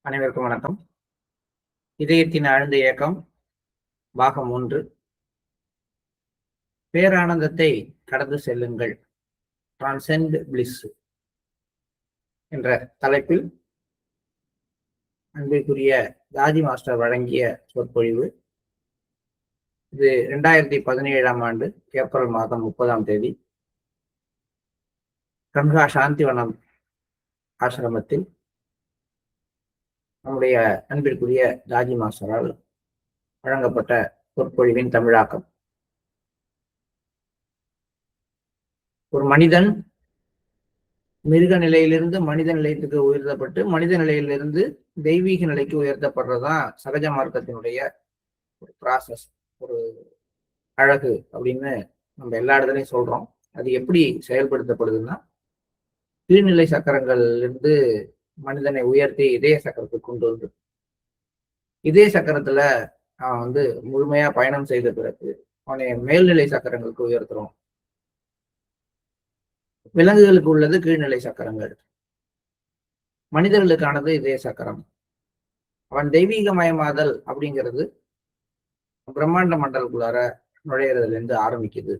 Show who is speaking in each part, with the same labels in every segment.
Speaker 1: அனைவருக்கும் வணக்கம். இதயத்தின் ஆழ்ந்த இயக்கம் பாகம் 1. பேரானந்தத்தை கடந்து செல்லுங்கள், டிரான்சென்ட் பிளிஸ் என்ற தலைப்பில் அன்பிற்குரிய தாஜி மாஸ்டர் வழங்கிய சொற்பொழிவு. இது 2017ஆம் ஆண்டு ஏப்ரல் மாதம் 30ஆம் தேதி கங்கா சாந்திவனம் ஆசிரமத்தில் நம்முடைய அன்பிற்குரிய தாஜி மாஸ்டரால் வழங்கப்பட்ட சொற்பொழிவின் தமிழாக்கம். ஒரு மனிதன் மிருக நிலையிலிருந்து மனித நிலையத்துக்கு உயர்த்தப்பட்டு மனித நிலையிலிருந்து தெய்வீக நிலைக்கு உயர்த்தப்படுறதுதான் சகஜ மார்க்கத்தினுடைய ஒரு ப்ராசஸ், ஒரு அழகு அப்படின்னு நம்ம எல்லா இடத்துலையும் சொல்றோம். அது எப்படி செயல்படுத்தப்படுதுன்னா, கீழ்நிலை சக்கரங்கள்ல மனிதனை உயர்த்தி இதய சக்கரத்துக்கு கொண்டு வந்து இதய சக்கரத்துல அவன் முழுமையா பயணம் செய்த பிறகு அவனை மேல்நிலை சக்கரங்களுக்கு உயர்த்துறோம். விலங்குகளுக்கு உள்ளது கீழ்நிலை சக்கரங்கள், மனிதர்களுக்கானது இதய சக்கரம். அவன் தெய்வீகமயமாதல் அப்படிங்கிறது பிரம்மாண்ட மண்டலக்குள்ளார நுழையிறதுல இருந்து ஆரம்பிக்குது.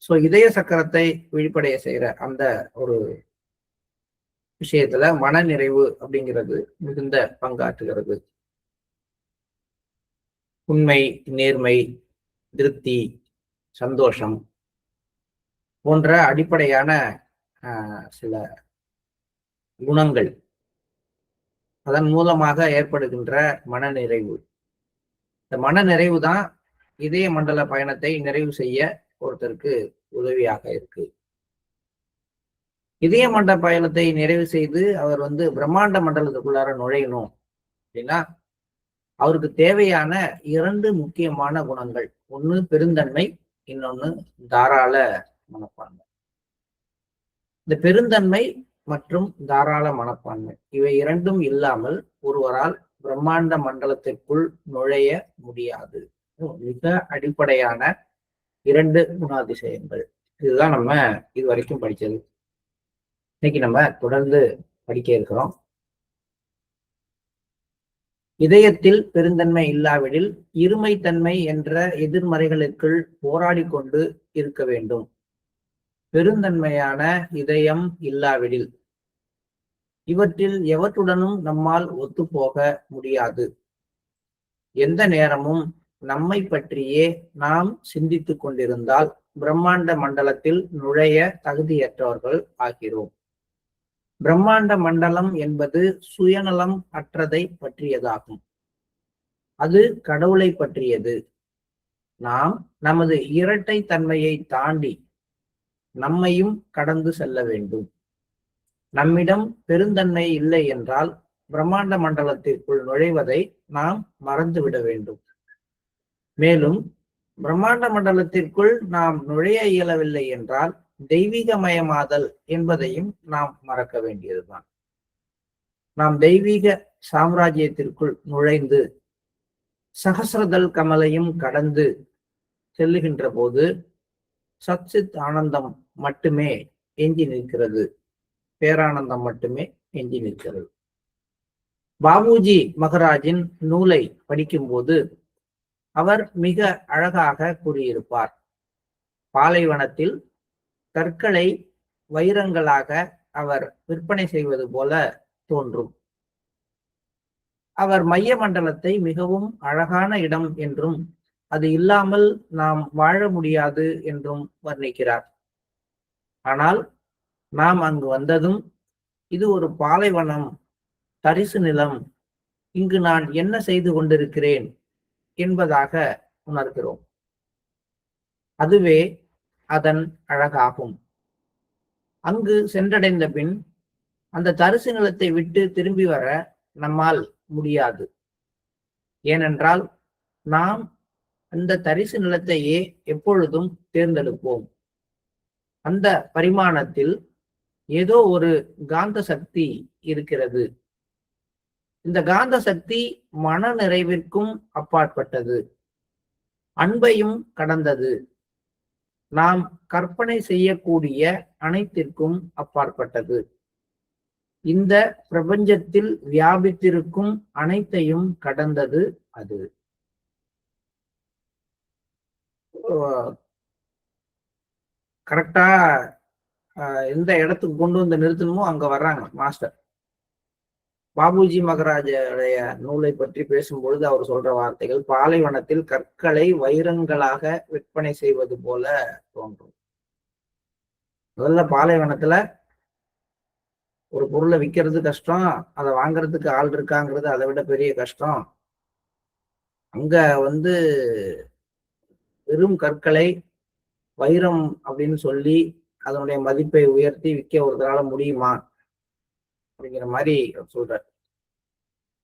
Speaker 1: சோ இதய சக்கரத்தை விழிப்படைய செய்யற அந்த ஒரு விஷயத்துல மன நிறைவு அப்படிங்கிறது மிகுந்த பங்காற்றுகிறது. உண்மை, நேர்மை, திருப்தி, சந்தோஷம் போன்ற அடிப்படையான சில குணங்கள், அதன் மூலமாக ஏற்படுகின்ற மன நிறைவு. இந்த மன நிறைவு தான் இதய மண்டல பயணத்தை நிறைவு செய்ய ஒருத்தருக்கு உதவியாக இருக்கு. இதய மண்டல பயணத்தை நிறைவு செய்து அவர் பிரம்மாண்ட மண்டலத்துக்குள்ளார நுழையணும் அப்படின்னா அவருக்கு தேவையான 2 முக்கியமான குணங்கள். ஒண்ணு பெருந்தன்மை, இன்னொன்னு தாராள மனப்பான்மை. இந்த பெருந்தன்மை மற்றும் தாராள மனப்பான்மை இவை 2ம் இல்லாமல் ஒருவரால் பிரம்மாண்ட மண்டலத்திற்குள் நுழைய முடியாது. மிக அடிப்படையான 2 குணாதிசயங்கள். இதுதான் நம்ம இதுவரைக்கும் படிச்சது. இன்னைக்கு நம்ம தொடர்ந்து படிக்க இருக்கிறோம். இதயத்தில் பெருந்தன்மை இல்லாவிடில் இருமைத்தன்மை என்ற எதிர்மறைகளுக்குள் போராடி கொண்டு இருக்க வேண்டும். பெருந்தன்மையான இதயம் இல்லாவிடில் இவற்றில் எவற்றுடனும் நம்மால் ஒத்துப்போக முடியாது. எந்த நேரமும் நம்மை பற்றியே நாம் சிந்தித்துக் கொண்டிருந்தால் பிரம்மாண்ட மண்டலத்தில் நுழைய தகுதியற்றவர்கள் ஆகிறோம். பிரம்மாண்ட மண்டலம் என்பது சுயநலம் அற்றதை பற்றியதாகும். அது கடவுளை பற்றியது. நாம் நமது இரட்டை தன்மையை தாண்டி நம்மையும் கடந்து செல்ல வேண்டும். நம்மிடம் பெருந்தன்மை இல்லை என்றால் பிரம்மாண்ட மண்டலத்திற்குள் நுழைவதை நாம் மறந்துவிட வேண்டும். மேலும் பிரம்மாண்ட மண்டலத்திற்குள் நாம் நுழைய இயலவில்லை என்றால் தெய்வீகமயமாதல் என்பதையும் நாம் மறக்க வேண்டியதுதான். நாம் தெய்வீக சாம்ராஜ்யத்திற்குள் நுழைந்து சகசிரதல் கமலையும் கடந்து செல்லுகின்ற போது சச்சித் ஆனந்தம் மட்டுமே எஞ்சி நிற்கிறது. பேரானந்தம் மட்டுமே எஞ்சி நிற்கிறது. பாபுஜி மகராஜின் நூலை படிக்கும்போது அவர் மிக அழகாக கூறியிருப்பார். பாலைவனத்தில் கற்களை வைரங்களாக அவர் விற்பனை செய்வது போல தோன்றும். அவர் மைய மண்டலத்தை மிகவும் அழகான இடம் என்றும் அது இல்லாமல் நாம் வாழ முடியாது என்றும் வர்ணிக்கிறார். ஆனால் நாம் அங்கு வந்ததும் இது ஒரு பாலைவனம், தரிசு நிலம், இங்கு நான் என்ன செய்து கொண்டிருக்கிறேன் என்பதாக உணர்கிறோம். அதுவே அதன் அழகாகும். அங்கு சென்றடைந்த பின் அந்த தரிசு நிலத்தை விட்டு திரும்பி வர நம்மால் முடியாது. ஏனென்றால் நாம் அந்த தரிசு நிலத்தையே எப்பொழுதும் தேர்ந்தெடுப்போம். அந்த பரிமாணத்தில் ஏதோ ஒரு காந்த சக்தி இருக்கிறது. இந்த காந்த சக்தி மன நிறைவிற்கும் அப்பாற்பட்டது, அன்பையும் கடந்தது, நாம் கற்பனை செய்யக்கூடிய அனைத்திற்கும் அப்பாற்பட்டது. இந்த பிரபஞ்சத்தில் வியாபித்திருக்கும் அனைத்தையும் கடந்தது அது. கரெக்டா எந்த இடத்துக்கு கொண்டு வந்து நிறுத்தணுமோ அங்க வர்றாங்க மாஸ்டர். பாபுஜி மகராஜுடைய நூலை பற்றி பேசும்பொழுது அவர் சொல்ற வார்த்தைகள், பாலைவனத்தில் கற்களை வைரங்களாக விற்பனை செய்வது போல தோன்றும். முதல்ல பாலைவனத்துல ஒரு பொருளை விற்கிறது கஷ்டம், அதை வாங்குறதுக்கு ஆள் இருக்காங்கிறது அதை விட பெரிய கஷ்டம். அங்க வெறும் கற்களை வைரம் அப்படின்னு சொல்லி அதனுடைய மதிப்பை உயர்த்தி விற்க ஒருத்தரால முடியுமா அப்படிங்கிற மாதிரி சொல்றார்.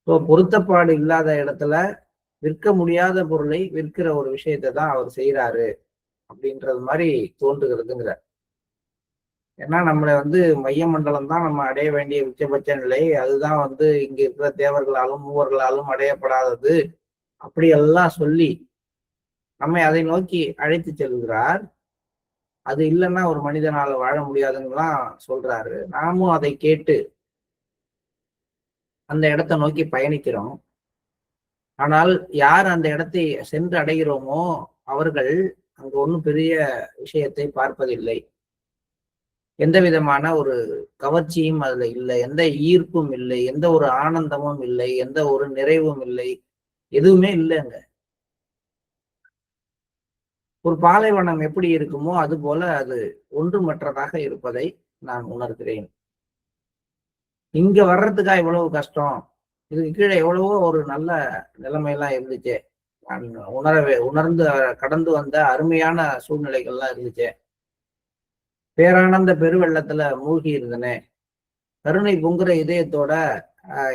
Speaker 1: ஸோ பொருத்தப்பாடு இல்லாத இடத்துல விற்க முடியாத பொருளை விற்கிற ஒரு விஷயத்தை தான் அவர் செய்யறாரு அப்படின்றது மாதிரி தோன்றுகிறதுங்கிறார். ஏன்னா நம்மளை மைய மண்டலம் தான் நம்ம அடைய வேண்டிய உச்சபட்ச நிலை, அதுதான் இங்க இருக்கிற தேவர்களாலும் மூவர்களாலும் அடையப்படாதது அப்படியெல்லாம் சொல்லி நம்மை அதை நோக்கி அழைத்து செல்கிறார். அது இல்லைன்னா ஒரு மனிதனால வாழ முடியாதுன்னுலாம் சொல்றாரு. நாமும் அதை கேட்டு அந்த இடத்தை நோக்கி பயணிக்கிறோம். ஆனால் யார் அந்த இடத்தை சென்று அடைகிறோமோ அவர்கள் அங்க ஒன்றும் பெரிய விஷயத்தை பார்ப்பதில்லை. எந்த விதமான ஒரு கவர்ச்சியும் அதுல இல்லை, எந்த ஈர்ப்பும் இல்லை, எந்த ஒரு ஆனந்தமும் இல்லை, எந்த ஒரு நிறைவும் இல்லை, எதுவுமே இல்லைங்க. ஒரு பாலைவனம் எப்படி இருக்குமோ அது போல அது ஒன்றுமற்றதாக இருப்பதை நான் உணர்கிறேன். இங்க வர்றதுக்கா இவ்வளவு கஷ்டம், இதுக்கு கீழே எவ்வளவோ ஒரு நல்ல நிலைமையெல்லாம் இருந்துச்சு, நான் உணர்ந்து கடந்து வந்த அருமையான சூழ்நிலைகள்லாம் இருந்துச்சு, பேரானந்த பெருவெள்ளத்துல மூழ்கி இருந்தனே, கருணை பொங்குற இதயத்தோட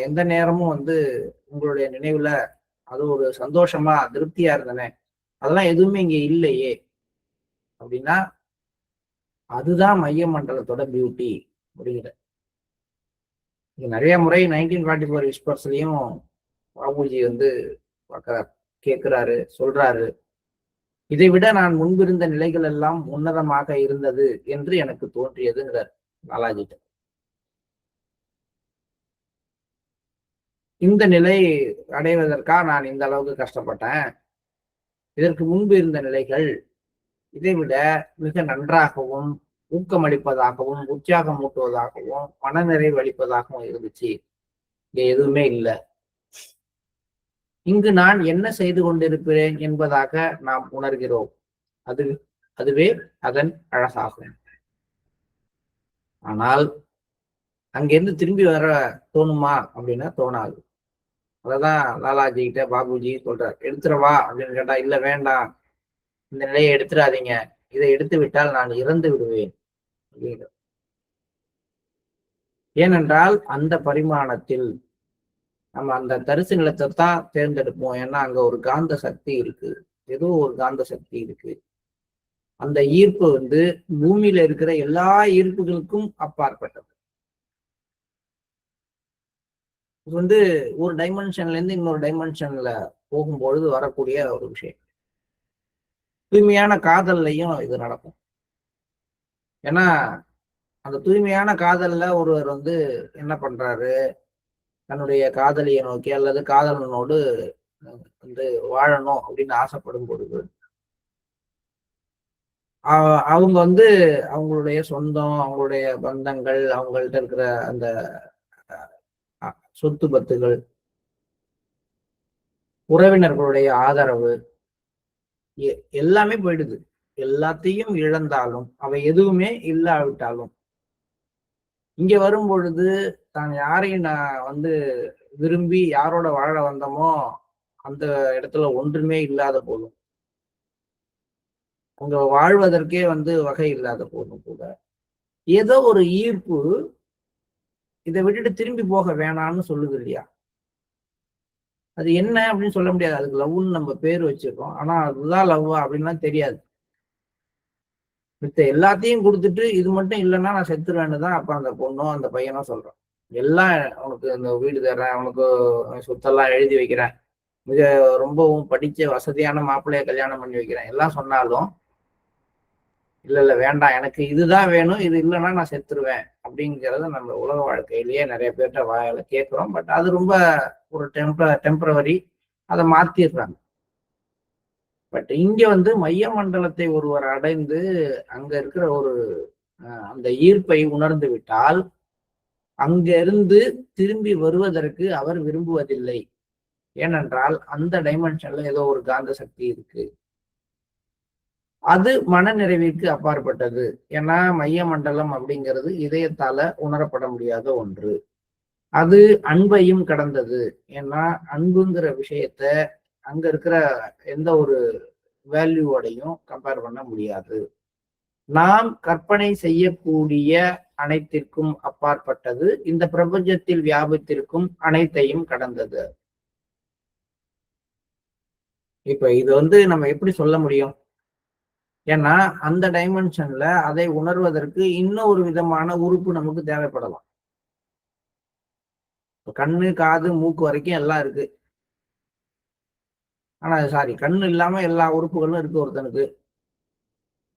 Speaker 1: எந்த நேரமும் உங்களுடைய நினைவுல அது ஒரு சந்தோஷமா திருப்தியா இருந்தனே, அதெல்லாம் எதுவுமே இங்க இல்லையே அப்படின்னா அதுதான் மைய மண்டலத்தோட பியூட்டி அப்படிங்கிற. நிறைய முறை 1944 விஸ்பர்ஸ்லயும் பாபுஜி கேட்கிறாரு, சொல்றாரு, இதை விட நான் முன்பிருந்த நிலைகள் எல்லாம் உன்னதமாக இருந்தது என்று எனக்கு தோன்றியதுங்கிறார் பாலாஜிட்ட. இந்த நிலை அடைவதற்காக நான் இந்த அளவுக்கு கஷ்டப்பட்டேன், இதற்கு முன்பு இருந்த நிலைகள் இதை விட மிக நன்றாகவும் ஊக்கமளிப்பதாகவும் உற்சாகம் ஊட்டுவதாகவும் மனநிறைவு அளிப்பதாகவும் இருந்துச்சு, இங்க எதுவுமே இல்லை. இங்கு நான் என்ன செய்து கொண்டிருக்கிறேன் என்பதாக நாம் உணர்கிறோம், அதுவே அதன் அழகாகும். ஆனால் அங்கிருந்து திரும்பி வர தோணுமா அப்படின்னா தோணாது. அததான் லாலாஜி கிட்ட பாபுஜி சொல்றார், எடுத்துடவா அப்படின்னு கேட்டா, இல்ல வேண்டாம், இந்த நிலையை எடுத்துடாதீங்க, இதை எடுத்து விட்டால் நான் இறந்து விடுவேன் அப்படிங்கிற. ஏனென்றால் அந்த பரிமாணத்தில் நம்ம அந்த தரிசு நிலத்தை தான் தேர்ந்தெடுப்போம். ஏன்னா அங்க ஒரு காந்த சக்தி இருக்கு, ஏதோ ஒரு காந்த சக்தி இருக்கு. அந்த ஈர்ப்பு பூமியில இருக்கிற எல்லா ஈர்ப்புகளுக்கும் அப்பாற்பட்டது. இது ஒரு டைமென்ஷன்ல இருந்து இன்னொரு டைமென்ஷன்ல போகும்பொழுது வரக்கூடிய ஒரு விஷயம். தூய்மையான காதல்லையும் இது நடக்கும். ஏன்னா அந்த தூய்மையான காதல்ல ஒருவர் என்ன பண்றாரு, தன்னுடைய காதலியை நோக்கி அல்லது காதலனோடு வாழணும் அப்படின்னு ஆசைப்படும் பொழுது அவங்க அவங்களுடைய சொந்தம், அவங்களுடைய பந்தங்கள், அவங்கள்ட்ட இருக்கிற அந்த சொத்து பத்துகள், உறவினர்களுடைய ஆதரவு எல்லாமே போயிடுது. எல்லாத்தையும் இழந்தாலும் அவை எதுவுமே இல்லாவிட்டாலும் இங்க வரும் பொழுது தான் யாரையும் நான் விரும்பி யாரோட வாழ வந்தோமோ அந்த இடத்துல ஒன்றுமே இல்லாத போதும், அங்க வாழ்வதற்கே வகை இல்லாத போதும் கூட ஏதோ ஒரு ஈர்ப்பு இதை விட்டுட்டு திரும்பி போக வேணாம்னு சொல்லுது இல்லையா. அது என்ன அப்படின்னு சொல்ல முடியாது, அதுக்கு லவ்னு நம்ம பேர் வச்சிருக்கோம், ஆனா அதுதான் லவ்வா அப்படின்லாம் தெரியாது. மித்த எல்லாத்தையும் கொடுத்துட்டு இது மட்டும் இல்லைன்னா நான் செத்துருவேன்னு தான் அப்ப அந்த பொண்ணும் அந்த பையனும் சொல்றான். எல்லாம் உனக்கு இந்த வீடு தர்றேன், உனக்கு சொத்தெல்லாம் எழுதி வைக்கிறேன், மிக ரொம்பவும் படிச்ச வசதியான மாப்பிள்ளைய கல்யாணம் பண்ணி வைக்கிறேன் எல்லாம் சொன்னாலும் இல்ல வேண்டாம், எனக்கு இதுதான் வேணும், இது இல்லைன்னா நான் செத்துருவேன் அப்படிங்கிறத நம்ம உலக வாழ்க்கையிலேயே நிறைய பேர்கிட்ட வாயில கேட்கிறோம். பட் அது ரொம்ப ஒரு டெம்பரவரி, அதை மாத்திடுறாங்க. பட் இங்க வந்து மைய மண்டலத்தை ஒருவர் அடைந்து அங்க இருக்கிற ஒரு அந்த ஈர்ப்பை உணர்ந்து விட்டால் அங்கிருந்து திரும்பி வருவதற்கு அவர் விரும்புவதில்லை. ஏனென்றால் அந்த டைமென்ஷன்ல ஏதோ ஒரு காந்த சக்தி இருக்கு. அது மன நிறைவிற்கு அப்பாற்பட்டது. ஏன்னா மைய மண்டலம் அப்படிங்கிறது இதயத்தால உணரப்பட முடியாத ஒன்று. அது அன்பையும் கடந்தது. ஏன்னா அன்புங்கிற விஷயத்த அங்க இருக்கிற எந்த ஒரு வேல்யூவோடையும் கம்பேர் பண்ண முடியாது. நாம் கற்பனை செய்யக்கூடிய அனைத்திற்கும் அப்பாற்பட்டது. இந்த பிரபஞ்சத்தில் வியாபித்திருக்கும் அனைத்தையும் கடந்தது. இப்ப இது வந்து நம்ம எப்படி சொல்ல முடியும்? ஏன்னா அந்த டைமென்ஷன்ல அதை உணர்வதற்கு இன்னொரு விதமான உறுப்பு நமக்கு தேவைப்படலாம். கண்ணு, காது, மூக்கு வரைக்கும் எல்லாம் இருக்கு. ஆனா சாரி, கண்ணு இல்லாம எல்லா உறுப்புகளும் இருக்கு ஒருத்தனுக்கு.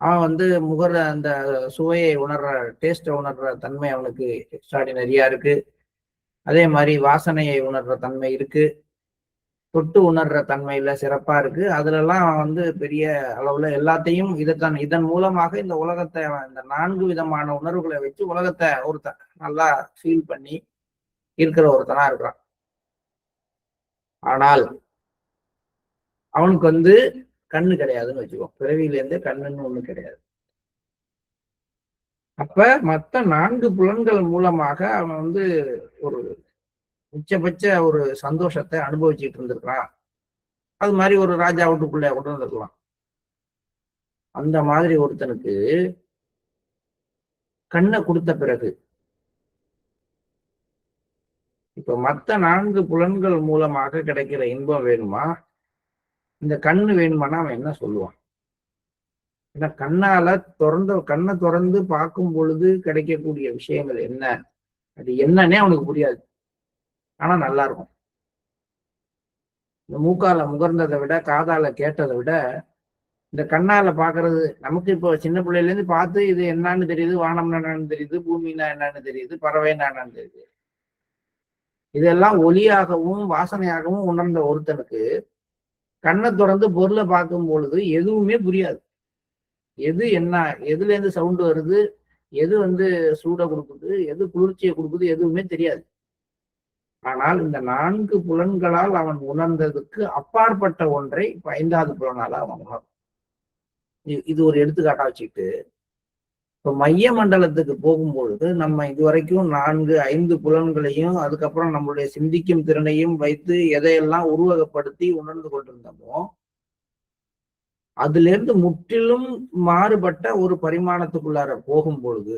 Speaker 1: அவன் வந்து அந்த சுவையை உணர்ற, டேஸ்ட்டை உணர்ற தன்மை அவனுக்கு எக்ஸ்ட்ராடினரியா இருக்கு. அதே மாதிரி வாசனையை உணர்ற தன்மை இருக்கு. தொட்டு உணர்ற தன்மையில சிறப்பா இருக்கு. அதுலலாம் வந்து பெரிய அளவுல எல்லாத்தையும் இதன் மூலமாக இந்த உலகத்தை, இந்த 4 விதமான உணர்வுகளை வச்சு உலகத்தை ஒருத்தன் நல்லா ஃபீல் பண்ணி இருக்கிற ஒருத்தனா இருக்கிறான். ஆனால் அவனுக்கு வந்து கண்ணு கிடையாதுன்னு வச்சுக்கோ. பிறவியிலேருந்து கண்ணுன்னு ஒண்ணு கிடையாது. அப்ப மத்த 4 புலன்கள் மூலமாக அவன் வந்து ஒரு உச்சபட்ச ஒரு சந்தோஷத்தை அனுபவிச்சுட்டு இருந்திருக்கான். அது மாதிரி ஒரு ராஜா வீட்டுக்குள்ள கொண்டு வந்திருக்கலாம். அந்த மாதிரி ஒருத்தனுக்கு கண்ணை கொடுத்த பிறகு இப்ப மத்த 4 புலன்கள் மூலமாக கிடைக்கிற இன்பம் வேணுமா, இந்த கண்ணு வேணுமானா அவன் என்ன சொல்லுவான்? ஏன்னா கண்ணை திறந்து பார்க்கும் பொழுது கிடைக்கக்கூடிய விஷயங்கள் என்ன, அது என்னன்னே அவனுக்கு புரியாது. ஆனா நல்லா இருக்கும். இந்த மூக்கால முகர்ந்ததை விட, காதால கேட்டதை விட, இந்த கண்ணால பாக்குறது நமக்கு இப்போ சின்ன பிள்ளையில இருந்து பார்த்து இது என்னன்னு தெரியுது, வானம்னா என்னன்னு தெரியுது, பூமினா என்னன்னு தெரியுது, பறவைனா என்னன்னு தெரியுது. இதெல்லாம் ஒலியாகவும் வாசனையாகவும் உணர்ந்த ஒருத்தனுக்கு கண்ணை திறந்து பொருளை பார்க்கும் பொழுது எதுவுமே புரியாது. எது என்ன, எதுல இருந்து சவுண்ட் வருது, எது வந்து சூட கொடுக்குது, எது குளிர்ச்சியை கொடுக்குது, எதுவுமே தெரியாது. ஆனால் இந்த 4 புலன்களால் அவன் உணர்ந்ததுக்கு அப்பாற்பட்ட ஒன்றை 5வது புலனால அவன் உணர்ந்தான். இது ஒரு எடுத்துக்காட்டா வச்சுக்கிட்டு, இப்ப மைய மண்டலத்துக்கு போகும்பொழுது நம்ம இதுவரைக்கும் 4-5 புலன்களையும் அதுக்கப்புறம் நம்மளுடைய சிந்திக்கும் திறனையும் வைத்து எதையெல்லாம் உருவகப்படுத்தி உணர்ந்து கொண்டிருந்தோமோ, அதுல இருந்து முற்றிலும் மாறுபட்ட ஒரு பரிமாணத்துக்குள்ளார போகும் பொழுது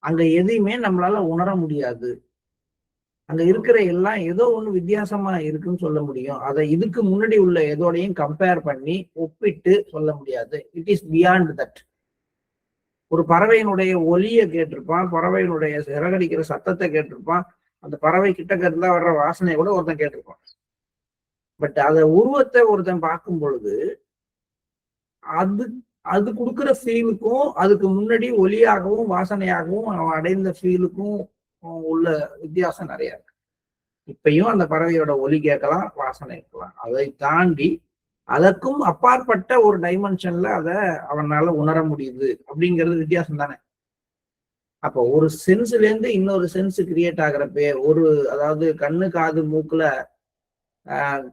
Speaker 1: அங்க எதையுமே நம்மளால உணர முடியாது. அங்க இருக்கிற எல்லாம் ஏதோ ஒண்ணு வித்தியாசமா இருக்குன்னு சொல்ல முடியும். அதை இதுக்கு முன்னாடி உள்ள எதோடையும் கம்பேர் பண்ணி ஒப்பிட்டு சொல்ல முடியாது. It is beyond that. ஒரு பறவையினுடைய ஒலியை கேட்டிருப்பான், பறவையினுடைய சிறகடிக்கிற சத்தத்தை கேட்டிருப்பான், அந்த பறவை கிட்டக்க இருந்தா வர்ற வாசனையை கூட ஒருத்தன் கேட்டிருப்பான். பட் அத உருவத்தை ஒருத்தன் பார்க்கும் பொழுது அது அது கொடுக்குற ஃபீலுக்கும் அதுக்கு முன்னாடி ஒலியாகவும் வாசனையாகவும் அவன் அடைந்த ஃபீலுக்கும் உள்ள வித்தியாசம் நிறைய இருக்கு. இப்பயும் அந்த பறவையோட ஒலி கேட்கலாம், வாசனை இருக்கலாம். அதை தாண்டி அதற்கும் அப்பாற்பட்ட ஒரு டைமென்ஷன்ல அதை அவனால உணர முடியுது அப்படிங்கிறது வித்தியாசம் தானே. அப்போ ஒரு சென்ஸ்ல இருந்து இன்னொரு சென்ஸ் கிரியேட் ஆகிறப்ப அதாவது கண்ணு, காது, மூக்குல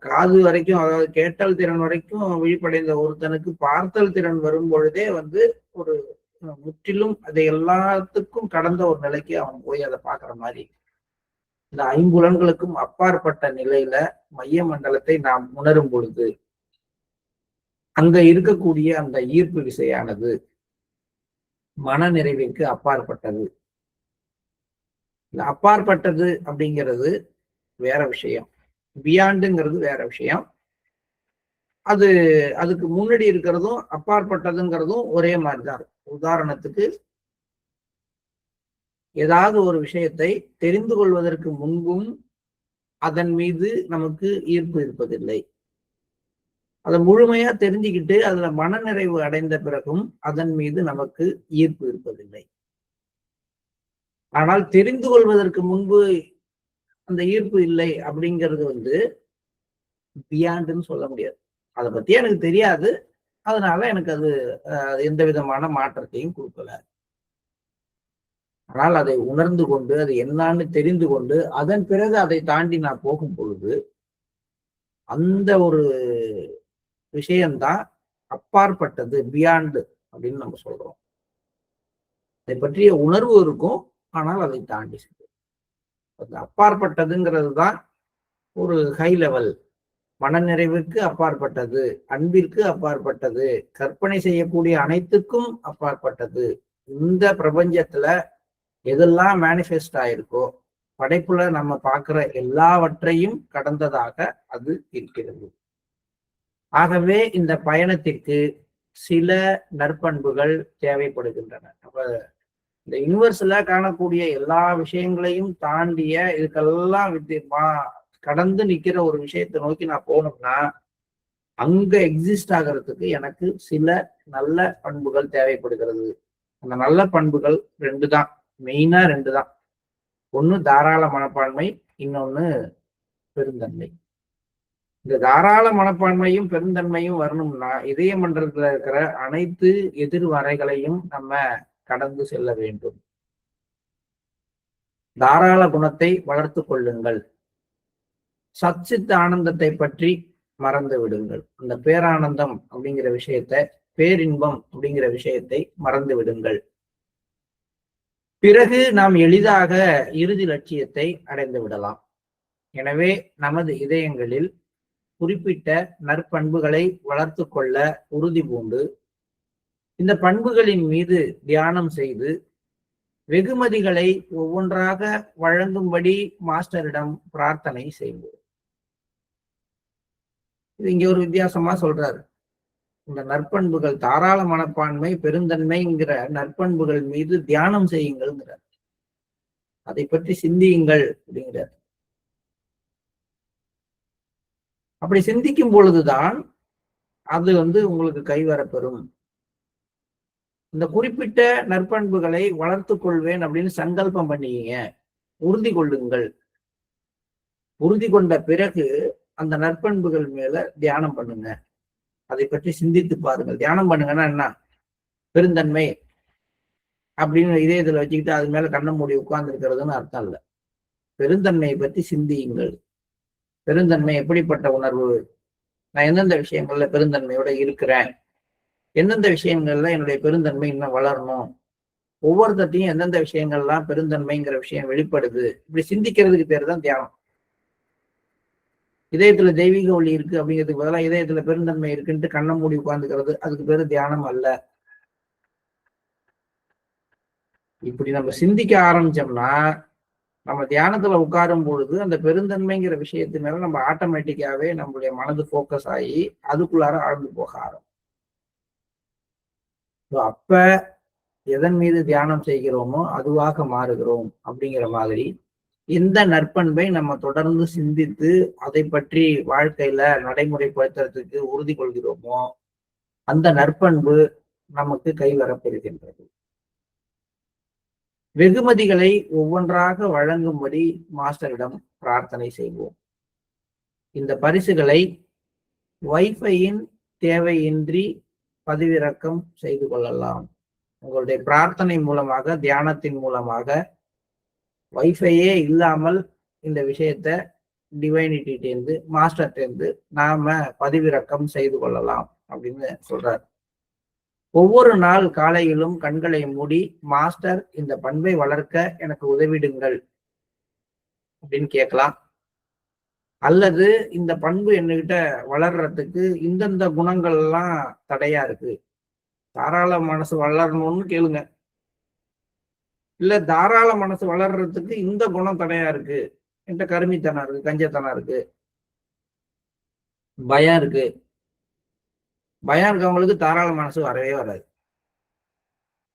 Speaker 1: காது வரைக்கும், அதாவது கேட்டல் திறன் வரைக்கும் விழிப்படைந்த ஒருத்தனுக்கு பார்த்தல் திறன் வரும் பொழுதே வந்து ஒரு முற்றிலும் அதை எல்லாத்துக்கும் கடந்த ஒரு நிலைக்கு அவன் போய் அதை பார்க்கிற மாதிரி, இந்த 5 அப்பாற்பட்ட நிலையில மைய மண்டலத்தை நாம் உணரும் பொழுது அங்க இருக்கக்கூடிய அந்த ஈர்ப்பு விசையானது மன நிறைவிற்கு அப்பாற்பட்டது. இந்த அப்பாற்பட்டது அப்படிங்கிறது வேற விஷயம், பியாண்டுங்கிறது வேற விஷயம். அதுக்கு முன்னாடி இருக்கிறதும் அப்பாற்பட்டதுங்கிறதும் ஒரே மாதிரிதான் இருக்கும். உதாரணத்துக்கு, ஏதாவது ஒரு விஷயத்தை தெரிந்து கொள்வதற்கு முன்பும் அதன் மீது நமக்கு ஈர்ப்பு இருப்பதில்லை. அதை முழுமையா தெரிஞ்சுக்கிட்டு அதுல மனநிறைவு அடைந்த பிறகும் அதன் மீது நமக்கு ஈர்ப்பு இருப்பதில்லை. ஆனால் தெரிந்து கொள்வதற்கு முன்பு அந்த ஈர்ப்பு இல்லை அப்படிங்கிறது பியாண்டுன்னு சொல்ல முடியாது. அதை பத்தி எனக்கு தெரியாது, அதனால எனக்கு அது எந்த விதமான மாற்றத்தையும் கொடுக்கல. ஆனால் அதை உணர்ந்து கொண்டு அது என்னன்னு தெரிந்து கொண்டு அதன் பிறகு அதை தாண்டி நான் போகும் பொழுது அந்த ஒரு விஷயம்தான் அப்பாற்பட்டது, பியாண்டு அப்படின்னு நம்ம சொல்றோம். அதை பற்றிய உணர்வு இருக்கும், ஆனால் அதை தாண்டி அது அப்பாற்பட்டதுங்கிறது தான் ஒரு ஹை லெவல். மனநிறைவுக்கு அப்பாற்பட்டது, அன்பிற்கு அப்பாற்பட்டது, கற்பனை செய்யக்கூடிய அனைத்துக்கும் அப்பாற்பட்டது. இந்த பிரபஞ்சத்துல எதெல்லாம் மேனிஃபெஸ்ட் ஆயிருக்கோ, படைப்புல நம்ம பார்க்கிற எல்லாவற்றையும் கடந்ததாக அது இருக்கிறது. ஆகவே இந்த பயணத்திற்கு சில நற்பண்புகள் தேவைப்படுகின்றன. அப்ப இந்த யூனிவர்ஸ்ல காணக்கூடிய எல்லா விஷயங்களையும் தாண்டிய இதுக்கெல்லாம் கடந்து நிக்கிற ஒரு விஷயத்தை நோக்கி நான் போனோம்னா அங்க எக்ஸிஸ்ட் ஆகிறதுக்கு எனக்கு சில நல்ல பண்புகள் தேவைப்படுகிறது. அந்த நல்ல பண்புகள் மெயினா ரெண்டு தான். ஒண்ணு தாராள மனப்பான்மை, இன்னொன்னு பெருந்தன்மை. இந்த தாராள மனப்பான்மையும் பெருந்தன்மையும் வரணும்னா இதய மண்டலத்துல இருக்கிற அனைத்து எதிர்வரைகளையும் நம்ம கடந்து செல்ல வேண்டும். தாராள குணத்தை வளர்த்து கொள்ளுங்கள். சச்சித் ஆனந்தத்தை பற்றி மறந்து விடுங்கள். அந்த பேரானந்தம் அப்படிங்கிற விஷயத்தை, பேரின்பம் அப்படிங்கிற விஷயத்தை மறந்து விடுங்கள். பிறகு நாம் எளிதாக இறுதி லட்சியத்தை அடைந்து விடலாம். எனவே நமது இதயங்களில் குறிப்பிட்ட நற்பண்புகளை வளர்த்து கொள்ள உறுதி பூண்டு இந்த பண்புகளின் மீது தியானம் செய்து வெகுமதிகளை ஒவ்வொன்றாக வழங்கும்படி மாஸ்டரிடம் பிரார்த்தனை செய்வோம். இது இங்க ஒரு வித்தியாசமா சொல்றாரு. இந்த நற்பண்புகள், தாராள மனப்பான்மை, பெருந்தன்மைங்கிற நற்பண்புகள் மீது தியானம் செய்யுங்கள்ங்கிறார். அதை பற்றி சிந்தியுங்கள் அப்படிங்கிறார். அப்படி சிந்திக்கும் பொழுதுதான் அது உங்களுக்கு கைவரப்பெறும். இந்த குறிப்பிட்ட நற்பண்புகளை வளர்த்து கொள்வேன் அப்படின்னு சங்கல்பம் பண்ணிக்கீங்க, உறுதி கொள்ளுங்கள். உறுதி கொண்ட பிறகு அந்த நற்பண்புகள் மேல தியானம் பண்ணுங்க. அதை பற்றி சிந்தித்து பாருங்கள். தியானம் பண்ணுங்கன்னா என்ன? பெருந்தன்மை அப்படின்னு இதயத்துல வச்சுக்கிட்டு அது மேல கண்ண மூடி உட்கார்ந்து இருக்கிறதுன்னு அர்த்தம் இல்லை. பெருந்தன்மையை பற்றி சிந்தியுங்கள். பெருந்தன்மை எப்படிப்பட்ட உணர்வு? நான் எந்தெந்த விஷயங்கள்ல பெருந்தன்மையோட இருக்கிறேன், எந்தெந்த விஷயங்கள்ல என்னுடைய பெருந்தன்மை இன்னும் வளரணும், ஒவ்வொருத்தையும் எந்தெந்த விஷயங்கள்லாம் பெருந்தன்மைங்கிற விஷயம் வெளிப்படுது, இப்படி சிந்திக்கிறதுக்கு பேர் தான் தியானம். இதயத்துல தெய்வீக ஒளி இருக்கு அப்படிங்கிறதுக்கு பதிலாக இதயத்துல பெருந்தன்மை இருக்குன்ட்டு கண்ணை மூடி உட்கார்ந்துக்கிறது, அதுக்கு பேரு தியானம் அல்ல. இப்படி நம்ம சிந்திக்க ஆரம்பிச்சோம்னா நம்ம தியானத்துல உட்காரும் பொழுது அந்த பெருந்தன்மைங்கிற விஷயத்து மேல நம்ம ஆட்டோமேட்டிக்காவே நம்மளுடைய மனது போக்கஸ் ஆகி அதுக்குள்ளார ஆழ்ந்து போக ஆரம்பிக்கும். அப்ப எதன் மீது தியானம் செய்கிறோமோ அதுவாக மாறுகிறோம். அப்படிங்கிற மாதிரி இந்த நற்பண்பை நம்ம தொடர்ந்து சிந்தித்து அதை பற்றி வாழ்க்கையில நடைமுறைப்படுத்துறதுக்கு உறுதி கொள்கிறோமோ அந்த நற்பண்பு நமக்கு கைவரப்பெறுகின்றது. வெகுமதிகளை ஒவ்வொன்றாக வழங்கும்படி மாஸ்டரிடம் பிரார்த்தனை செய்வோம். இந்த பரிசுகளை வைஃபையின் தேவையின்றி பதிவிறக்கம் செய்து கொள்ளலாம். உங்களுடைய பிரார்த்தனை மூலமாக, தியானத்தின் மூலமாக வைஃபையே இல்லாமல் இந்த விஷயத்த டிவைனிட்டியிலேருந்து, மாஸ்டர்கிட்டேருந்து நாம பதிவிறக்கம் செய்து கொள்ளலாம் அப்படின்னு சொல்றார். ஒவ்வொரு நாள் காலையிலும் கண்களை மூடி மாஸ்டர் இந்த பண்பை வளர்க்க எனக்கு உதவிடுங்கள் அப்படின்னு கேட்கலாம். அல்லது இந்த பண்பு என்கிட்ட வளர்றதுக்கு இந்தந்த குணங்கள் எல்லாம் தடையா இருக்கு, தாராள மனசு வளரணும்னு கேளுங்க. இல்ல தாராள மனசு வளர்றதுக்கு இந்த குணம் தடையா இருக்கு, என்கிட்ட கருமித்தனம் இருக்கு, கஞ்சத்தனம் இருக்கு, பயம் இருக்கு. பயம் இருக்கவங்களுக்கு தாராள மனசு வரவே வராது.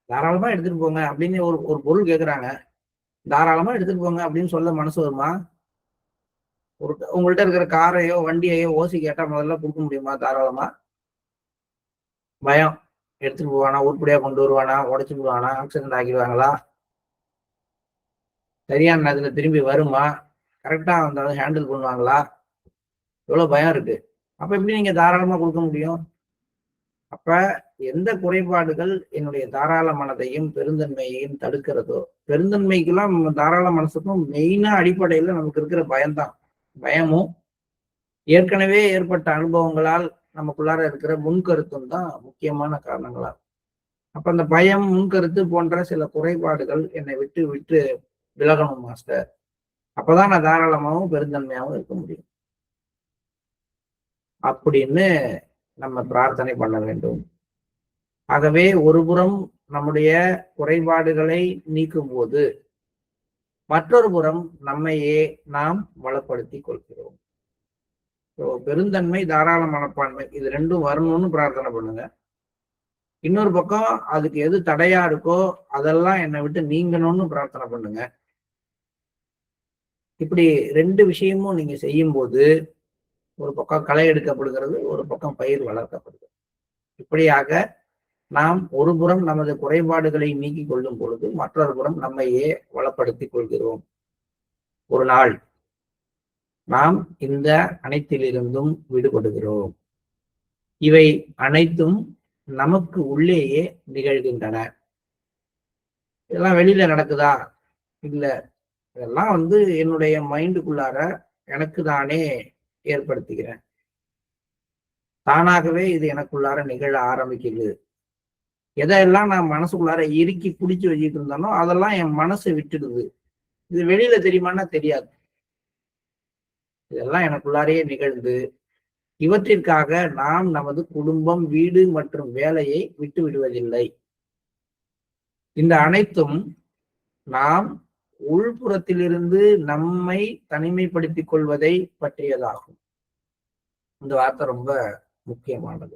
Speaker 1: தாராளமா எடுத்துட்டு போங்க அப்படின்னு ஒரு பொருள் கேட்குறாங்க, தாராளமா எடுத்துட்டு போங்க அப்படின்னு சொல்ல மனசு வருமா? உங்கள்ட்ட இருக்கிற காரையோ வண்டியையோ ஓசி கேட்டா முதல்ல கொடுக்க முடியுமா? தாராளமா. பயம். எடுத்துட்டு போவானா, உருப்படியா கொண்டு வருவானா, உடைச்சு விடுவானா, ஆக்சிடென்ட் ஆக்கிடுவாங்களா, சரியான நேரத்துல திரும்பி வருமா, கரெக்டா வந்தாலும் ஹேண்டில் பண்ணுவாங்களா, எவ்வளவு பயம் இருக்கு. அப்ப எப்படி நீங்க தாராளமா கொடுக்க முடியும்? அப்ப எந்த குறைபாடுகள் என்னுடைய தாராள மனதையும் பெருந்தன்மையையும் தடுக்கிறதோ, பெருந்தன்மைக்கெல்லாம் தாராள மனசுக்கும் மெயினா அடிப்படையில நமக்கு இருக்கிற பயம்தான். பயமும் ஏற்கனவே ஏற்பட்ட அனுபவங்களால் நமக்குள்ளார இருக்கிற முன்கருத்தும் தான் முக்கியமான காரணங்களா. அப்ப அந்த பயம், முன்கருத்து போன்ற சில குறைபாடுகள் என்னை விட்டு விட்டு விலகணும் மாஸ்டர். அப்பதான் நான் தாராளமாவும் பெருந்தன்மையாவும் இருக்க முடியும் அப்படின்னு நம்ம பிரார்த்தனை பண்ண வேண்டும். ஆகவே ஒருபுறம் நம்முடைய குறைபாடுகளை நீக்கும் போது மற்றொரு புறம் நம்மையே நாம் வளப்படுத்திக் கொள்கிறோம். பெருந்தன்மை, தாராள மனப்பான்மை இது ரெண்டும் வரணும்னு பிரார்த்தனை பண்ணுங்க. இன்னொரு பக்கம் அதுக்கு எது தடையா இருக்கோ அதெல்லாம் என்னை விட்டு நீங்கணும்னு பிரார்த்தனை பண்ணுங்க. இப்படி ரெண்டு விஷயமும் நீங்க செய்யும் போது ஒரு பக்கம் களை எடுக்கப்படுகிறது, ஒரு பக்கம் பயிர் வளர்க்கப்படுகிறது. இப்படியாக நாம் ஒரு புறம் நமது குறைபாடுகளை நீக்கிக் கொள்ளும் பொழுது மற்றொரு புறம் நம்மையே வளப்படுத்திக் கொள்கிறோம். ஒரு நாள் நாம் இந்த அனைத்திலிருந்தும் விடுபடுகிறோம். இவை அனைத்தும் நமக்கு உள்ளேயே நிகழ்கின்றன. இதெல்லாம் வெளியில நடக்குதா? இல்ல, இதெல்லாம் என்னுடைய மைண்டுக்குள்ளார எனக்கு தானே ஏற்படுத்திக்கிறேன். தானாகவே இது எனக்குள்ளார நிகழ ஆரம்பிக்குது. எதையெல்லாம் நான் மனசுக்குள்ளார இறுக்கி பிடிச்சு வச்சுட்டு இருந்தானோ அதெல்லாம் என் மனசை விட்டுடுது. இது வெளியில தெரியுமான்னா தெரியாது. இதெல்லாம் எனக்குள்ளாரையே நிகழ்ந்து இவற்றிற்காக நாம் நமது குடும்பம், வீடு மற்றும் வேலையை விட்டு விடுவதில்லை. இந்த அனைத்தும் நாம் உள்புறத்திலிருந்து நம்மை தனிமைப்படுத்திக் கொள்வதை பற்றியதாகும். இந்த வார்த்தை ரொம்ப முக்கியமானது.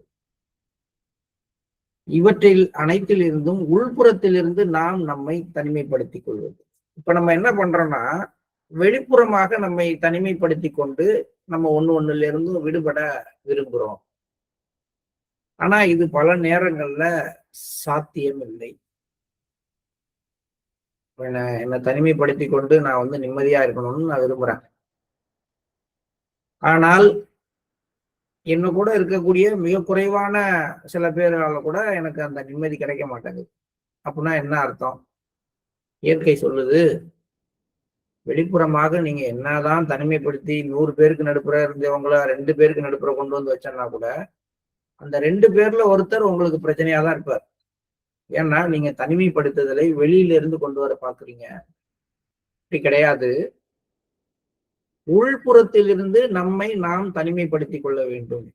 Speaker 1: இவற்றில் அனைத்தில் இருந்தும் உள்புறத்திலிருந்து நாம் நம்மை தனிமைப்படுத்திக் கொள்வது. இப்ப நம்ம என்ன பண்றோம்னா, வெளிப்புறமாக நம்மை தனிமைப்படுத்தி கொண்டு நம்ம ஒண்ணுல இருந்தும் விடுபட விரும்புறோம். ஆனா இது பல நேரங்கள்ல சாத்தியம் இல்லை. என்னை தனிமைப்படுத்தி கொண்டு நான் நிம்மதியா இருக்கணும்னு நான் விரும்புறேன். ஆனால் என்ன கூட இருக்கக்கூடிய மிக குறைவான சில பேரால கூட எனக்கு அந்த நிம்மதி கிடைக்க மாட்டேங்குது. அப்படின்னா என்ன அர்த்தம்? இயற்கை சொல்லுது, வெளிப்புறமாக நீங்க என்னதான் தனிமைப்படுத்தி 100 பேருக்கு நடுப்புற இருந்தவங்கள 2 பேருக்கு நடுப்புற கொண்டு வந்து வச்சோம்னா கூட அந்த 2 பேர்ல ஒருத்தர் உங்களுக்கு பிரச்சனையா தான் இருப்பார். ஏன்னா நீங்க தனிமைப்படுத்துதலை வெளியில இருந்து கொண்டு வர பாக்குறீங்க. இப்படி கிடையாது. உள்புறத்திலிருந்து நம்மை நாம் தனிமைப்படுத்திக் கொள்ள வேண்டும்.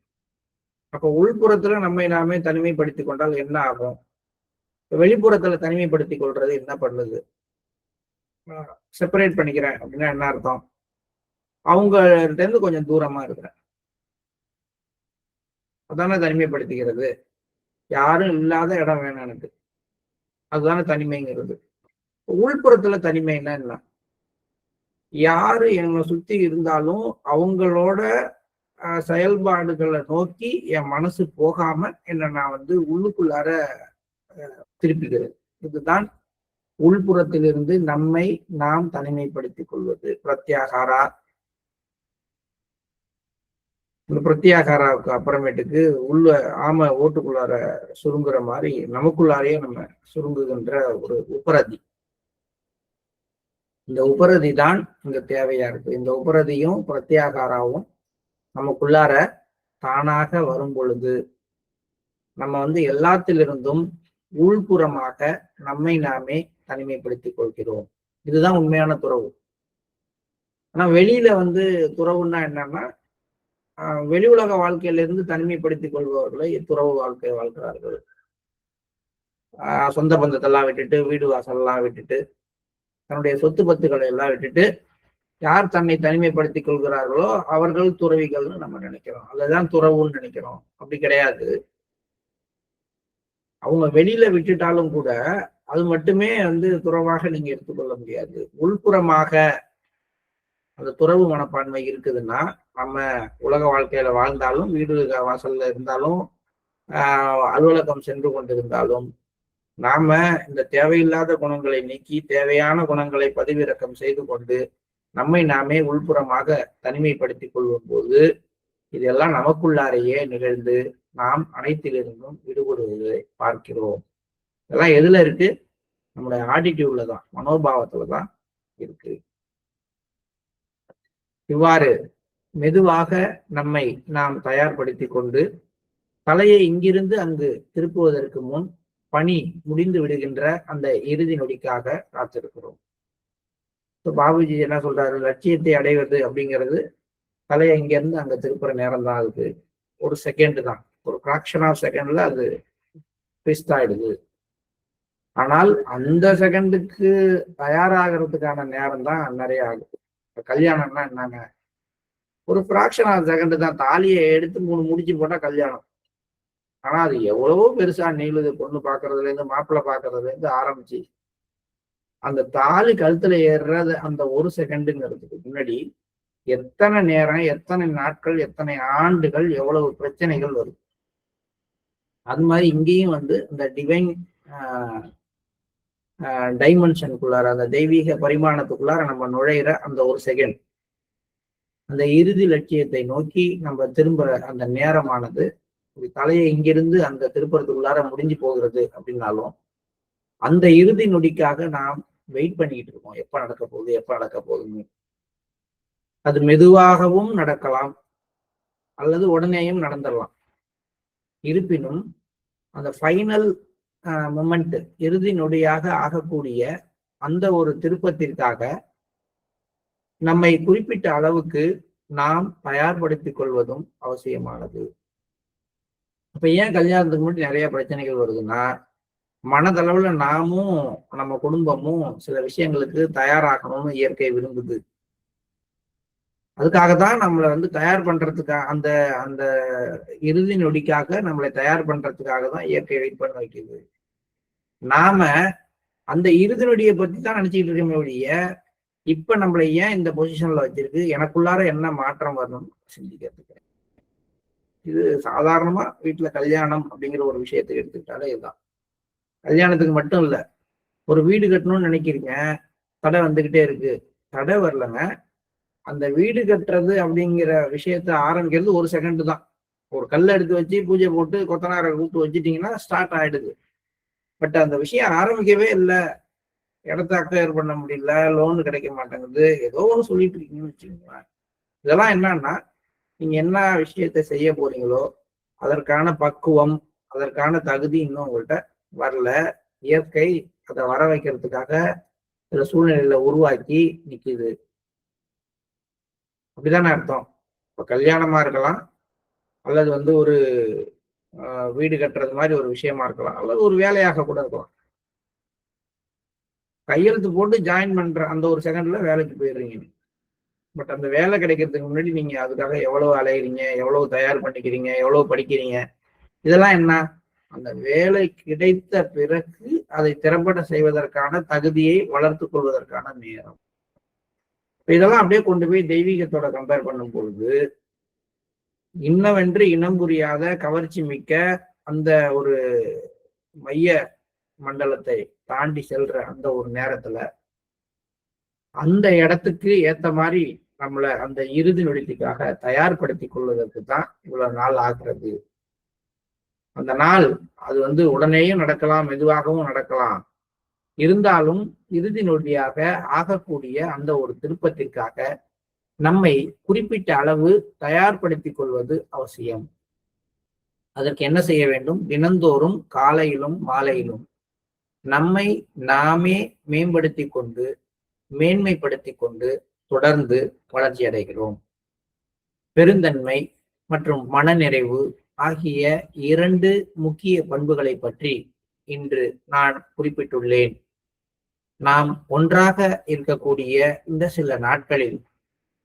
Speaker 1: அப்ப உள்புறத்துல நம்மை நாமே தனிமைப்படுத்திக் கொண்டால் என்ன ஆகும்? வெளிப்புறத்துல தனிமைப்படுத்திக் கொள்றது என்ன பண்ணுது? செப்பரேட் பண்ணிக்கிறேன் அப்படின்னா என்ன அர்த்தம்? அவங்கள்ட்ட இருந்து கொஞ்சம் தூரமா இருக்கிறேன். அதானே தனிமைப்படுத்திக்கிறது. யாரும் இல்லாத இடம் வேணும் எனக்கு. அதுதானே தனிமைங்கிறது. உள்புறத்துல தனிமைன்னா என்ன? யாரு என்னை சுத்தி இருந்தாலும் அவங்களோட செயல்பாடுகளை நோக்கி என் மனசு போகாம என்னை நான் உள்ளுக்குள்ளார திருப்பிக்கிறது. இதுதான் உள்புறத்திலிருந்து நம்மை நாம் தனிமைப்படுத்திக் கொள்வது. பிரத்யாகாரா. இந்த பிரத்யாகாராவுக்கு அப்புறமேட்டுக்கு ஆம ஓட்டுக்குள்ளார சுருங்குற மாதிரி நமக்குள்ளாரையே நம்ம சுருங்குகின்ற ஒரு உபரதி. இந்த உபரதி தான் இங்க தேவையா இருக்கு. இந்த உபரதியும் பிரத்யாகாராவும் நமக்குள்ளார தானாக வரும் பொழுது நம்ம எல்லாத்திலிருந்தும் உள்புறமாக நம்மை நாமே தனிமைப்படுத்திக் கொள்கிறோம். இதுதான் உண்மையான துறவு. ஆனா வெளியில துறவுன்னா என்னன்னா, வெளி உலக வாழ்க்கையில இருந்து தனிமைப்படுத்திக் கொள்பவர்களை துறவு வாழ்க்கை வாழ்கிறார்கள். சொந்த பந்தத்தெல்லாம் விட்டுட்டு, வீடு வாசல்லாம் விட்டுட்டு, தன்னுடைய சொத்து பத்துக்களை எல்லாம் விட்டுட்டு யார் தன்னை தனிமைப்படுத்திக் கொள்கிறார்களோ அவர்கள் துறவிகள்னு நம்ம நினைக்கிறோம். அதுதான் துறவுன்னு நினைக்கிறோம். அப்படி கிடையாது. அவங்க வெளியில விட்டுட்டாலும் கூட அது மட்டுமே துறவாக நீங்க எடுத்துக்கொள்ள முடியாது. உள்புறமாக அந்த துறவு மனப்பான்மை இருக்குதுன்னா, நம்ம உலக வாழ்க்கையில வாழ்ந்தாலும், வீடு வாசல்ல இருந்தாலும், அலுவலகம் சென்று கொண்டிருந்தாலும், நாம இந்த தேவையில்லாத குணங்களை நீக்கி தேவையான குணங்களை பதிவிறக்கம் செய்து கொண்டு நம்மை நாமே உள்புறமாக தனிமைப்படுத்திக் கொள்ளும் போது இதெல்லாம் நமக்குள்ளாரையே நிகழ்ந்து நாம் அனைத்திலிருந்தும் விடுபடுவதை பார்க்கிறோம். இதெல்லாம் எதுல இருக்கு? நம்முடைய ஆட்டிடியூட்ல தான், மனோபாவத்துலதான் இருக்கு. இவ்வாறு மெதுவாக நம்மை நாம் தயார்படுத்தி கொண்டு தலையை இங்கிருந்து அங்கு திருப்புவதற்கு முன் பணி முடிந்து விடுகின்ற அந்த இறுதி நொடிக்காக காத்திருக்கிறோம். பாபுஜி என்ன சொல்றாரு? லட்சியத்தை அடைவது அப்படிங்கிறது தலையை இங்கிருந்து அங்க திருப்புற நேரம் தான். அதுக்கு ஒரு செகண்ட் தான், ஒரு ஃபிராக்ஷன் ஆஃப் செகண்ட்ல அது ட்விஸ்ட் ஆயிடுது. ஆனால் அந்த செகண்டுக்கு தயாராகிறதுக்கான நேரம் தான் நிறைய ஆகுது. கல்யாணம்னா என்னங்க? ஒரு ஃபிராக்ஷன் ஆஃப் செகண்ட் தான். தாலியை எடுத்து 3 முடிச்சு போட்டா கல்யாணம். ஆனா அது எவ்வளவோ பெருசா நீளுது. பொண்ணு பாக்குறதுல இருந்து, மாப்பிள்ளை பாக்குறதுல இருந்து ஆரம்பிச்சு அந்த தாலி கழுத்துல ஏறுறது அந்த ஒரு செகண்டுங்கிறதுக்கு முன்னாடி எத்தனை நேரம், எத்தனை நாட்கள், எத்தனை ஆண்டுகள், எவ்வளவு பிரச்சனைகள் வரும். அது மாதிரி இங்கேயும் இந்த டிவைன் டைமென்ஷனுக்குள்ளார, அந்த தெய்வீக பரிமாணத்துக்குள்ளார நம்ம நுழையிற அந்த ஒரு செகண்ட், அந்த இறுதி லட்சியத்தை நோக்கி நம்ம திரும்புற அந்த நேரமானது தலையை இங்கிருந்து அந்த திருப்பறத்துக்குள்ளார முடிஞ்சு போகிறது அப்படின்னாலும் அந்த இறுதி நொடிக்காக நாம் வெயிட் பண்ணிக்கிட்டு இருக்கோம். எப்ப நடக்க போகுது, எப்ப நடக்க போகுதுன்னு. அது மெதுவாகவும் நடக்கலாம், அல்லது உடனேயும் நடந்துடலாம். இருப்பினும் அந்த ஃபைனல் மொமெண்ட், இறுதி நொடியாக ஆகக்கூடிய அந்த ஒரு திருப்பத்திற்காக நம்மை குறிப்பிட்ட அளவுக்கு நாம் தயார்படுத்திக் கொள்வதும் அவசியமானது. அப்ப ஏன் கல்யாணத்துக்கு முன்னாடி நிறைய பிரச்சனைகள் வருதுன்னா, மனதளவுல நாமும் நம்ம குடும்பமும் சில விஷயங்களுக்கு தயாராகணும்னு இயற்கை விரும்புது. அதுக்காகத்தான் நம்மளை தயார் பண்றதுக்காக, அந்த அந்த இறுதி நொடிக்காக நம்மளை தயார் பண்றதுக்காக தான் இயற்கை வெயிட் பண்ண வைக்குது. நாம அந்த இறுதி நொடியை பத்தி தான் நினைச்சுக்கிட்டு இருக்கோமே ஒழிய, இப்ப நம்மளை ஏன் இந்த பொசிஷன்ல வச்சிருக்கு, எனக்குள்ளார என்ன மாற்றம் வரணும்னு சிந்திக்கிறதுக்கு. இது சாதாரணமா வீட்டுல கல்யாணம் அப்படிங்கிற ஒரு விஷயத்தை எடுத்துக்கிட்டாலே இதுதான். கல்யாணத்துக்கு மட்டும் இல்ல, ஒரு வீடு கட்டணும்னு நினைக்கிறீங்க, தடை வந்துகிட்டே இருக்கு. தடை வரலங்க, அந்த வீடு கட்டுறது அப்படிங்கிற விஷயத்த ஆரம்பிக்கிறது ஒரு செகண்ட் தான். ஒரு கல்லை எடுத்து வச்சு பூஜை போட்டு கொத்தனாரை கூப்பிட்டு வச்சுட்டீங்கன்னா ஸ்டார்ட் ஆயிடுது. பட் அந்த விஷயம் ஆரம்பிக்கவே இல்லை, இடத்த அக்வயர் பண்ண முடியல, லோன் கிடைக்க மாட்டேங்குது, ஏதோ ஒன்று சொல்லிட்டு இருக்கீங்கன்னு வச்சுக்கோங்களேன். இதெல்லாம் என்னன்னா, நீங்க என்ன விஷயத்த செய்ய போறீங்களோ அதற்கான பக்குவம், அதற்கான தகுதி இன்னும் உங்கள்கிட்ட வரல. இயற்கை அதை வர வைக்கிறதுக்காக சில சூழ்நிலையில உருவாக்கி நிக்குது. அப்படிதானே அர்த்தம். இப்ப கல்யாணமா இருக்கலாம், அல்லது ஒரு வீடு கட்டுறது மாதிரி ஒரு விஷயமா இருக்கலாம், அல்லது ஒரு வேலையாக கூட இருக்கலாம். கையெழுத்து போட்டு ஜாயின் பண்ற அந்த ஒரு செகண்ட்ல வேலைக்கு போயிடுறீங்க. பட் அந்த வேலை கிடைக்கிறதுக்கு முன்னாடி நீங்க அதுக்காக எவ்வளவு அலையிறீங்க, எவ்வளவு தயார் பண்ணிக்கிறீங்க, எவ்வளவு படிக்கிறீங்க, இதெல்லாம் என்ன? அந்த வேலை கிடைத்த பிறகு அதை திறம்பட செய்வதற்கான தகுதியை வளர்த்து கொள்வதற்கான நேரம். இதெல்லாம் அப்படியே கொண்டு போய் தெய்வீகத்தோட கம்பேர் பண்ணும் பொழுது, இன்னவென்று இனம் புரியாத கவர்ச்சி மிக்க அந்த ஒரு மைய மண்டலத்தை தாண்டி செல்ற அந்த ஒரு நேரத்துல அந்த இடத்துக்கு ஏத்த மாதிரி நம்மளை அந்த இறுதி நொடிக்காக தயார்படுத்தி கொள்வதற்கு தான் இவ்வளவு நாள் ஆகிறது. அந்த நாள் அது உடனேயும் நடக்கலாம், மெதுவாகவும் நடக்கலாம். இருந்தாலும் இறுதி நொடியாக ஆகக்கூடிய அந்த ஒரு திருப்பத்திற்காக நம்மை குறிப்பிட்ட அளவு தயார்படுத்திக் கொள்வது அவசியம். அதற்கு என்ன செய்ய வேண்டும்? தினந்தோறும் காலையிலும் மாலையிலும் நம்மை நாமே மேம்படுத்தி கொண்டு, மேன்மைப்படுத்தி கொண்டு தொடர்ந்து வளர்ச்சி அடைகிறோம். பெருந்தன்மை மற்றும் மனநிறைவு ஆகிய 2 முக்கிய பண்புகளை பற்றி இன்று நான் குறிப்பிட்டுள்ளேன். நாம் ஒன்றாக இருக்கக்கூடிய இந்த சில நாட்களில்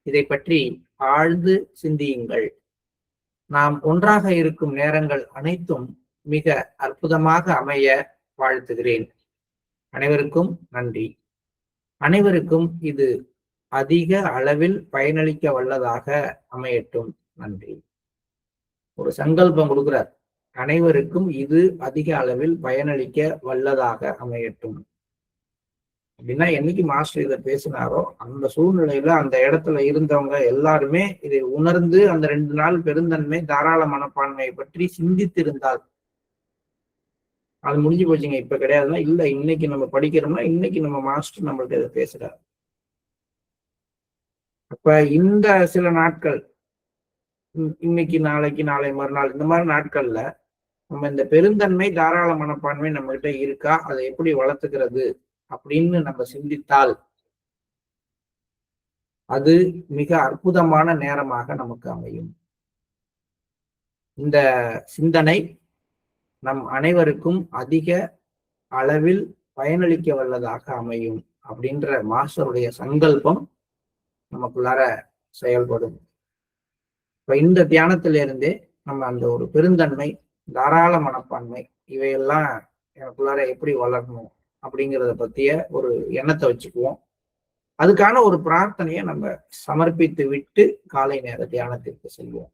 Speaker 1: இதை பற்றி ஆழ்ந்து சிந்தியுங்கள். நாம் ஒன்றாக இருக்கும் நேரங்கள் அனைத்தும் மிக அற்புதமாக அமைய வாழ்த்துகிறேன். அனைவருக்கும் நன்றி. அனைவருக்கும் இது அதிக அளவில் பயனளிக்க வல்லதாக அமையட்டும். நன்றி. ஒரு சங்கல்பம் கொடுக்கிறார். அனைவருக்கும் இது அதிக அளவில் பயனளிக்க வல்லதாக அமையட்டும். அப்படின்னா என்னைக்கு மாஸ்டர் இதை பேசினாரோ அந்த சூழ்நிலையில அந்த இடத்துல இருந்தவங்க எல்லாருமே இதை உணர்ந்து அந்த 2 நாள் பெருந்தன்மை தாராள மனப்பான்மையை பற்றி சிந்தித்திருந்தால் அது முடிஞ்சு போச்சுங்க. இப்ப கிடையாதுன்னா இல்ல, இன்னைக்கு நம்ம படிக்கிறோம்னா இன்னைக்கு நம்ம மாஸ்டர் நம்மள்ட்ட இதை பேசுறாரு. அப்ப இந்த சில நாட்கள், இன்னைக்கு நாளைக்கு நாளை மறுநாள் இந்த மாதிரி நாட்கள்ல நம்ம இந்த பெருந்தன்மை தாராள மனப்பான்மை நம்ம கிட்ட இருக்கா, அதை எப்படி வளர்த்துக்கிறது அப்படின்னு நம்ம சிந்தித்தால் அது மிக அற்புதமான நேரமாக நமக்கு அமையும். இந்த சிந்தனை நம் அனைவருக்கும் அதிக அளவில் பயனளிக்க வல்லதாக அமையும் அப்படின்ற மாஸ்டருடைய சங்கல்பம் நமக்குள்ளார செயல்படும். இப்ப இந்த தியானத்திலிருந்தே நம்ம அந்த ஒரு பெருந்தன்மை, தாராள மனப்பான்மை இவையெல்லாம் எனக்குள்ளார எப்படி வளரணும் அப்படிங்கிறத பத்திய ஒரு எண்ணத்தை வச்சுக்குவோம். அதுக்கான ஒரு பிரார்த்தனையை நம்ம சமர்ப்பித்து விட்டு காலை நேர தியானத்திற்கு செல்வோம்.